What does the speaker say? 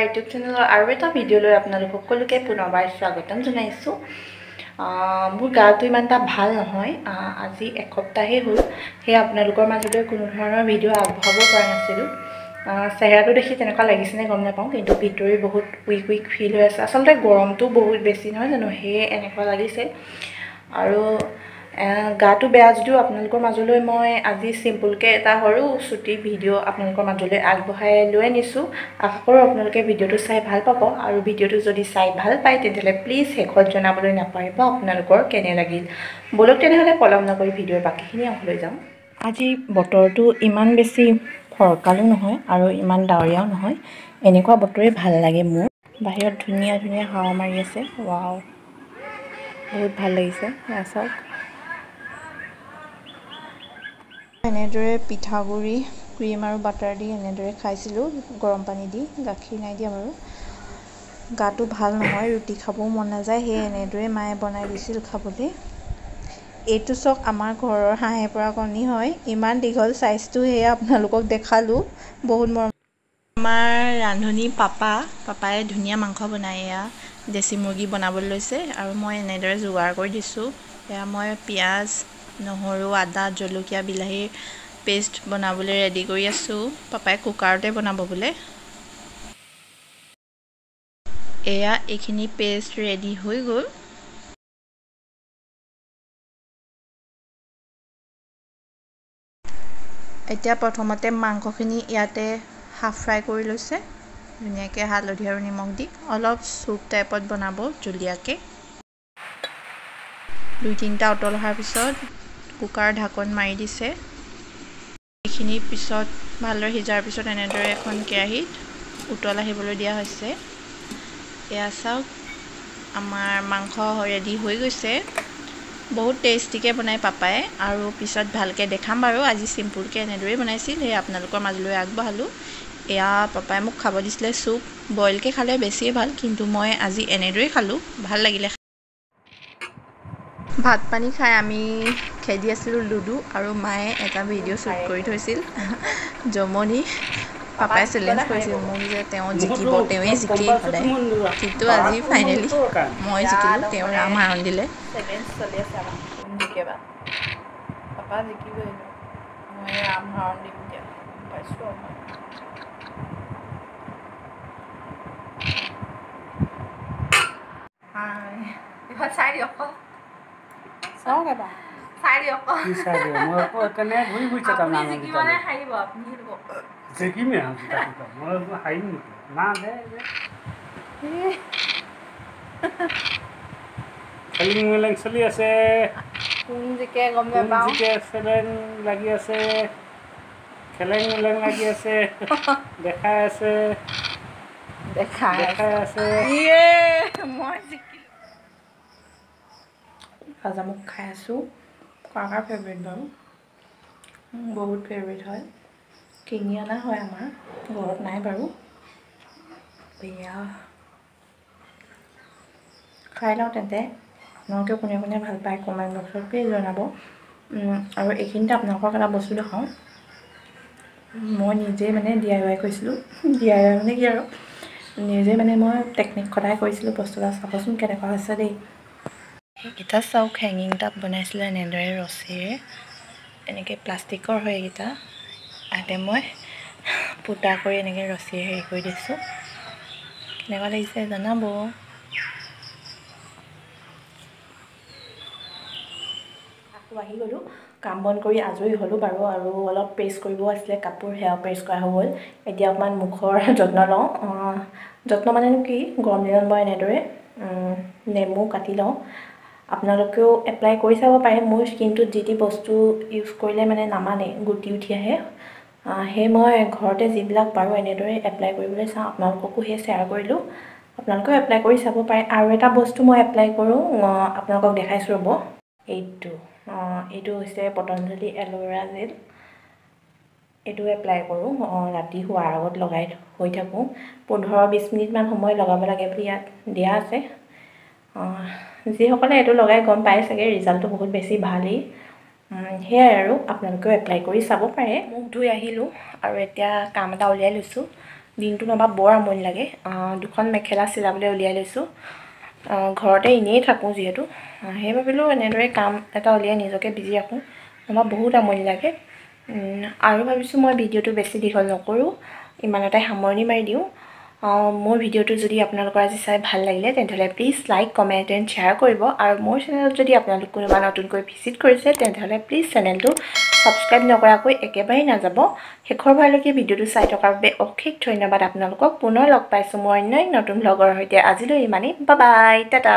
YouTube চেনেলৰ আৰু এটা ভিডিঅ'লৈ আপোনালোক সকলোকে পুনৰবাৰ স্বাগতম জনাইছোঁ। মোৰ গাটো ইমান এটা ভাল নহয়, আজি এসপ্তাহেই হ'ল। সেয়ে আপোনালোকৰ মাজলৈ কোনো ধৰণৰ ভিডিঅ' আগবঢ়াব পৰা নাছিলোঁ। চেহেৰাটো দেখি তেনেকুৱা লাগিছেনে গম নাপাওঁ, কিন্তু ভিতৰি বহুত উইক ফিল হৈ আছে। আচলতে গৰমটো বহুত বেছি নহয় জানো, সেয়ে এনেকুৱা লাগিছে। আৰু গাটো বেয়া যদিও আপোনালোকৰ মাজলৈ মই আজি চিম্পুলকৈ এটা সৰু ছুটি ভিডিঅ' আপোনালোকৰ মাজলৈ আগবঢ়াই লৈ আনিছোঁ। আশা কৰোঁ আপোনালোকে ভিডিঅ'টো চাই ভাল পাব, আৰু ভিডিঅ'টো যদি চাই ভাল পায় তেতিয়াহ'লে প্লিজ শেষত জনাবলৈ নাপাহৰিব আপোনালোকৰ কেনে লাগিল। বলক তেনেহ'লে পলম নকৰি ভিডিঅ'ৰ বাকীখিনি অংশলৈ যাম। আজি বতৰটো ইমান বেছি ফৰকালো নহয় আৰু ইমান ডাৱৰীয়াও নহয়, এনেকুৱা বতৰে ভাল লাগে মোৰ। বাহিৰত ধুনীয়া ধুনীয়া হাৱা মাৰি আছে, ৱাও বহুত ভাল লাগিছে। এয়া চাওক, এনেদৰে পিঠাগুড়ি ক্ৰীম আৰু বাটাৰ দি এনেদৰে খাইছিলোঁ, গৰম পানী দি, গাখীৰ নাই দিয়া বাৰু। গাটো ভাল নহয়, ৰুটি খাবও মন নাযায়, সেয়ে এনেদৰে মায়ে বনাই দিছিল খাবলৈ। এইটো চাওক, আমাৰ ঘৰৰ হাঁহে পৰা কণী হয়, ইমান দীঘল চাইজটো, সেয়া আপোনালোকক দেখালোঁ, বহুত মৰম। আমাৰ ৰান্ধনী পাপাই ধুনীয়া মাংস বনায়। এয়া দেশী মুৰ্গী বনাবলৈ লৈছে আৰু মই এনেদৰে যোগাৰ কৰি দিছোঁ। এয়া মই পিঁয়াজ, নহৰু, আদা, জলকীয়া, বিলাহীৰ পেষ্ট বনাবলৈ ৰেডি কৰি আছোঁ। পাপাই কুকাৰতে বনাব বোলে। এয়া এইখিনি পেষ্ট ৰেডি হৈ গ'ল। এতিয়া প্ৰথমতে মাংসখিনি ইয়াতে হাফ ফ্ৰাই কৰি লৈছে, ধুনীয়াকৈ হালধি আৰু নিমখ দি। অলপ চুপ টাইপত বনাব জুলীয়াকৈ। 2-3টা উতল অহাৰ পিছত কুকাৰ ঢাকন মাৰি দিছে। এইখিনি পিছত ভালদৰে সিজাৰ পিছত এনেদৰে এখন কেৰাহীত উতল আহিবলৈ দিয়া হৈছে। এয়া চাওক, আমাৰ মাংস ৰেডি হৈ গৈছে। বহুত টেষ্টিকৈ বনায় পাপাই, আৰু পিছত ভালকৈ দেখাম বাৰু। আজি চিম্পুলকৈ এনেদৰেই বনাইছিল, সেয়ে আপোনালোকৰ মাজলৈ আগবঢ়ালোঁ। এয়া পাপাই মোক খাব দিছিলে চুপ, বইলকৈ খালে বেছিয়ে ভাল, কিন্তু মই আজি এনেদৰেই খালোঁ, ভাল লাগিলে। ভাত পানী খাই আমি খেদি আছিলোঁ লুডু, আৰু মায়ে এটা ভিডিঅ' শ্বুট কৰি থৈছিল জমনি। পাপাই চেলেঞ্জ কৰিছিল মোক যে তেওঁ জিকিব, তেওঁৱেই জিকেই সদায়, কিন্তু আজি ফাইনেলি মই জিকিলোঁ। তেওঁ ৰামহৰণ দিলে। চেলেঞ্জ চলি আছে আমাৰ, কোন জিকেবা। পাপা জিকিবই, মই ৰামহৰণ দিম এতিয়া, পাইছোঁ আৰু মই। এইখন চাই দিয়ক, চাওক এবাৰ, চাই দিয়ক। কি চাই দিয়ক? মই আকৌ কেনেকৈ ঘূৰি ফুৰিছে তাৰমানে। আপুনি জিকিব নে হাৰিব? আপুনি জিকিমেই আৰু, মই হাৰিম নেকি? না দে খেলিং মেলেং চলি আছে। কোন জিকে গম নাপাওঁ, কোন জিকে চেলেং লাগি আছে, খেলেং মেলেং লাগি আছে, দেখাই আছে, দেখাই আছে। মই জিকিলোঁ। ৰাজামুখ খাই আছোঁ, কাৰ ফেভৰেট বাৰু? বহুত ফেভৰেট হয়, কিনি অনা হয়, আমাৰ ঘৰত নাই বাৰু। এয়া খাই লওঁ তেন্তে। আপোনালোকে কোনে কোনে ভাল পায় কমেণ্ট বক্সত প্লিজ জনাব। আৰু এইখিনিতে আপোনালোকক এটা বস্তু দেখাওঁ। মই নিজেই মানে DIY কৰিছিলোঁ, DIY মানে কি আৰু, নিজে মানে মই টেকনিক সদায় কৰিছিলোঁ বস্তু এটা। চাবচোন কেনেকুৱা হৈছে দেই। এইকেইটা চাওক, হেঙিং টাপ বনাইছিলোঁ এনেদৰে ৰছীৰে, এনেকৈ প্লাষ্টিকৰ হয় এইকেইটা। ইয়াতে মই ফুটা কৰি এনেকৈ ৰছীৰে হেৰি কৰি দিছোঁ। কেনেকুৱা লাগিছে জনাব। আকৌ আহি গ'লোঁ, কাম বন কৰি আজৰি হ'লোঁ বাৰু, আৰু অলপ প্ৰেছ কৰিব আছিলে কাপোৰ, সেয়া প্ৰেছ কৰা হৈ গ'ল। এতিয়া অকণমান মুখৰ যত্ন লওঁ। যত্ন মানেনো কি, গৰম দিনত মই এনেদৰে নেমু কাটি লওঁ। আপোনালোকেও এপ্লাই কৰি চাব পাৰে। মোৰ স্কিনটোত যি বস্তু ইউজ কৰিলে মানে নামানে, গুটি উঠি আহে, সেয়ে মই ঘৰতে যিবিলাক পাৰোঁ এনেদৰে এপ্লাই কৰিবলৈ চাওঁ। আপোনালোককো সেই শ্বেয়াৰ কৰিলোঁ, আপোনালোকেও এপ্লাই কৰি চাব পাৰে। আৰু এটা বস্তু মই এপ্লাই কৰোঁ, আপোনালোকক দেখাইছোঁ ৰ'ব। এইটো হৈছে পতঞ্জলি এল'ভেৰা জেল। এইটো এপ্লাই কৰোঁ, ৰাতি শোৱাৰ আগত লগাই হৈ থাকোঁ। 15-20 মিনিটমান সময় লগাব লাগে বুলি ইয়াত দিয়া আছে। যিসকলে এইটো লগাই গম পায় চাগে, ৰিজাল্টটো বহুত বেছি ভালেই। সেয়াই আৰু, আপোনালোকেও এপ্লাই কৰি চাব পাৰে। মুখ ধুই আহিলোঁ আৰু এতিয়া কাম এটা উলিয়াই লৈছোঁ। দিনটো নবা বৰ আমনি লাগে দুখন মেখেলা চিলাবলৈ উলিয়াই লৈছোঁ ঘৰতে এনেই থাকোঁ যিহেতু সেইবাবেলো এনেদৰে কাম এটা উলিয়াই নিজকে বিজি ৰাখোঁ নবা বহুত আমনি লাগে আৰু ভাবিছোঁ মই ভিডিঅ'টো বেছি দীঘল নকৰোঁ ইমানতে সামৰণি মাৰি দিওঁ মোৰ ভিডিঅ'টো যদি আপোনালোকৰ আজি চাই ভাল লাগিলে তেন্তে please like comment and share কৰিব আৰু মোৰ চেনেলত যদি আপোনালোক কোনোবা নতুনকৈ ভিজিট কৰিছে তেন্তে প্লিজ চেনেলটো সাবস্ক্ৰাইব নকৰাকৈ একেবাৰে নাযাব শেষৰ বাৰলৈকে ভিডিঅ'টো চাই থকাৰ বাবে অশেষ ধন্যবাদ আপোনালোকক পুনৰ লগ পাইছোঁ মই অন্য নতুন ব্লগৰ সৈতে আজিলৈ ইমানেই বাই বাই টাটা